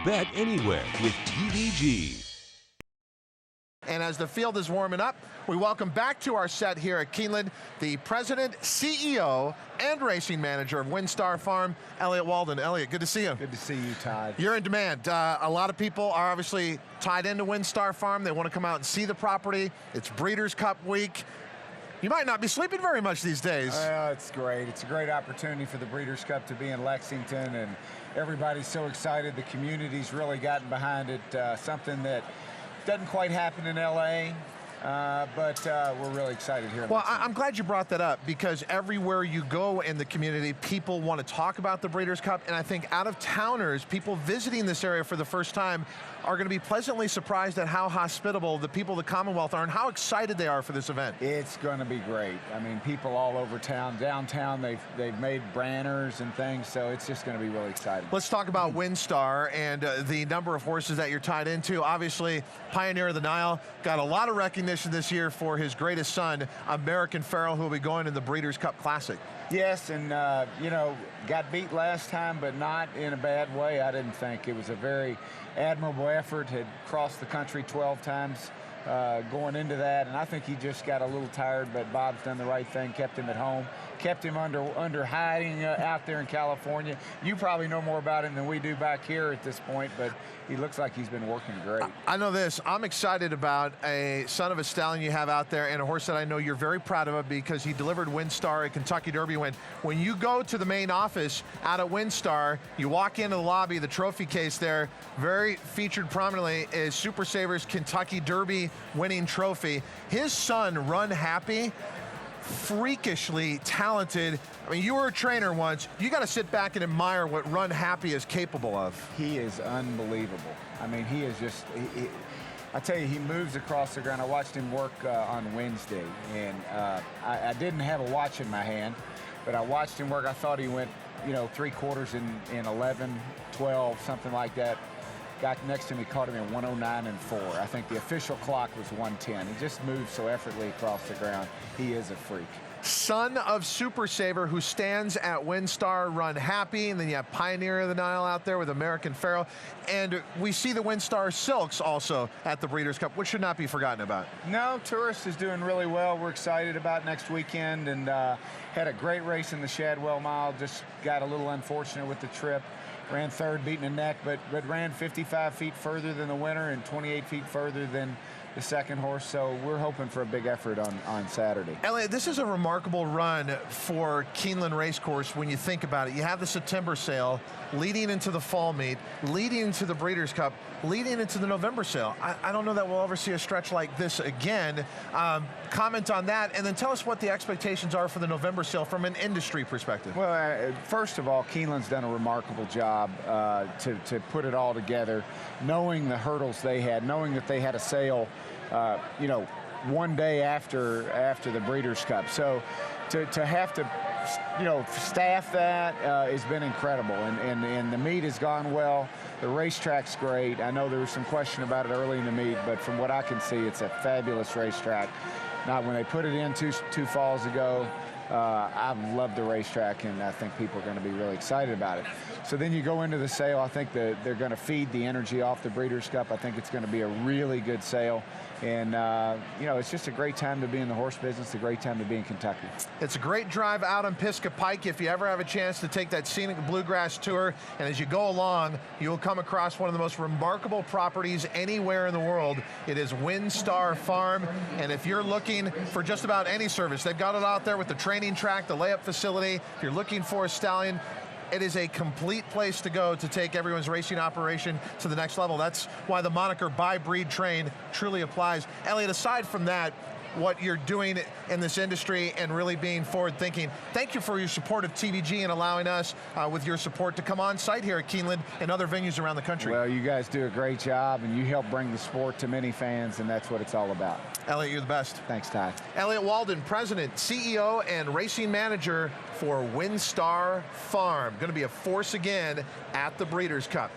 bet anywhere with TVG. And as the field is warming up, we welcome back to our set here at Keeneland the president, CEO, and racing manager of WinStar Farm, Elliott Walden. Elliott, good to see you. Good to see you, Todd. You're in demand. A lot of people are obviously tied into WinStar Farm. They want to come out and see the property. It's Breeders' Cup week. You might not be sleeping very much these days. It's great. It's a great opportunity for the Breeders' Cup to be in Lexington, and everybody's so excited. The community's really gotten behind it. Something that doesn't quite happen in LA, but we're really excited here. Well, I'm glad you brought that up, because everywhere you go in the community, people want to talk about the Breeders' Cup, and I think out-of-towners, people visiting this area for the first time, are going to be pleasantly surprised at how hospitable the people of the Commonwealth are and how excited they are for this event. It's going to be great. I mean, people all over town, downtown, they've made banners and things, so it's just going to be really exciting. Let's talk about WinStar and the number of horses that you're tied into. Obviously, Pioneer of the Nile got a lot of recognition this year for his greatest son, American Pharoah, who will be going in the Breeders' Cup Classic. Yes, and you know, got beat last time, but not in a bad way, I didn't think. It was a very admirable effort, had crossed the country 12 times going into that, and I think he just got a little tired, but Bob's done the right thing, kept him at home, kept him under hiding out there in California. You probably know more about him than we do back here at this point, but he looks like he's been working great. I know this. I'm excited about a son of a stallion you have out there, and a horse that I know you're very proud of because he delivered WinStar a Kentucky Derby win. When you go to the main office out at WinStar, you walk into the lobby, the trophy case there, very featured prominently is Super Saver's Kentucky Derby winning trophy. His son, Run Happy, freakishly talented. I mean, you were a trainer once. You got to sit back and admire what Run Happy is capable of. He is unbelievable. I mean, he is just, I tell you, he moves across the ground. I watched him work on Wednesday, and I didn't have a watch in my hand, but I watched him work. I thought he went, you know, 3/4 in 11, 12, something like that. Got next to me, caught him in 109.4. I think the official clock was 110. He just moves so effortlessly across the ground. He is a freak. Son of Super Saver, who stands at WinStar, Run Happy, and then you have Pioneer of the Nile out there with American Pharoah. And we see the WinStar Silks also at the Breeders' Cup, which should not be forgotten about. No, Tourist is doing really well. We're excited about next weekend, and had a great race in the Shadwell Mile. Just got a little unfortunate with the trip. Ran third, beating the neck, but ran 55 feet further than the winner and 28 feet further than the second horse, so we're hoping for a big effort on Saturday. Elliott, this is a remarkable run for Keeneland Racecourse when you think about it. You have the September sale leading into the fall meet, leading into the Breeders' Cup, leading into the November sale. I don't know that we'll ever see a stretch like this again. Comment on that, and then tell us what the expectations are for the November sale from an industry perspective. Well, first of all, Keeneland's done a remarkable job to put it all together, knowing the hurdles they had, knowing that they had a sale you know, one day after the Breeders' Cup. So to have to, you know, staff that has been incredible, and the meet has gone well. The racetrack's great. I know there was some question about it early in the meet, but from what I can see, it's a fabulous racetrack. Now, when they put it in two falls ago, I've loved the racetrack, and I think people are going to be really excited about it. So then you go into the sale. I think that they're going to feed the energy off the Breeders' Cup. I think it's going to be a really good sale. And, you know, it's just a great time to be in the horse business, a great time to be in Kentucky. It's a great drive out on Pisgah Pike if you ever have a chance to take that scenic bluegrass tour. And as you go along, you'll come across one of the most remarkable properties anywhere in the world. It is WinStar Farm. And if you're looking for just about any service, they've got it out there with the training track, the layup facility. If you're looking for a stallion, it is a complete place to go to take everyone's racing operation to the next level. That's why the moniker Buy, Breed, Train truly applies. Elliott, aside from that, what you're doing in this industry and really being forward thinking, thank you for your support of TVG and allowing us with your support to come on site here at Keeneland and other venues around the country. Well, you guys do a great job, and you help bring the sport to many fans, and that's what it's all about. Elliott, you're the best. Thanks, Todd. Elliott Walden, President, CEO, and Racing Manager for WinStar Farm. Going to be a force again at the Breeders' Cup.